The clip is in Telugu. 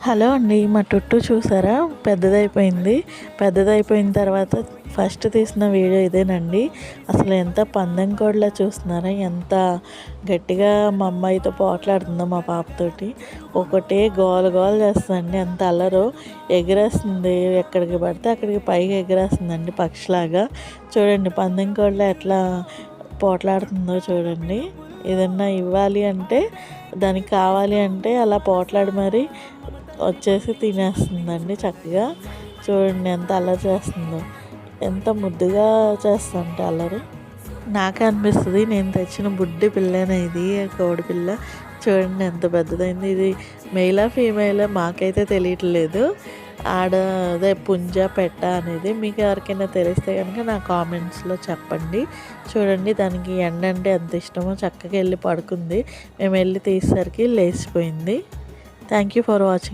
హలో అండి, మా టుట్టు చూసారా పెద్దదైపోయిన తర్వాత ఫస్ట్ తీసిన వీడియో ఇదేనండి. అసలు ఎంత పందెం కోడిలా చూస్తున్నారా, ఎంత గట్టిగా మా అమ్మాయితో పోట్లాడుతుందో మా పాపతోటి. ఒకటే గోల గోల చేస్తుందండి, ఎంత అల్లరో. ఎగిరేస్తుంది, ఎక్కడికి పడితే అక్కడికి పైకి ఎగిరేస్తుందండి పక్షిలాగా. చూడండి పందెం కోడిలా ఎట్లా పోట్లాడుతుందో చూడండి. ఏదన్నా ఇవ్వాలి అంటే, దానికి కావాలి అంటే అలా పోట్లాడి మరి వచ్చేసి తినేస్తుందండి చక్కగా. చూడండి ఎంత అల్లరి చేస్తుందో, ఎంత ముద్దుగా చేస్తుంటే అల్లరి. నాకే అనిపిస్తుంది నేను తెచ్చిన బుడ్డి పిల్లనే ఇది, కోడి పిల్ల. చూడండి ఎంత పెద్దదైంది. ఇది మెయిలా ఫీమేలా మాకైతే తెలియట్లేదు. అదే పుంజ పెట్ట అనేది మీకు ఎవరికైనా తెలిస్తే కనుక నా కామెంట్స్లో చెప్పండి. చూడండి దానికి ఎండ అంటే ఎంత ఇష్టమో, చక్కగా వెళ్ళి పడుకుంది. మేము వెళ్ళి తీసేసరికి లేచిపోయింది. Thank you for watching.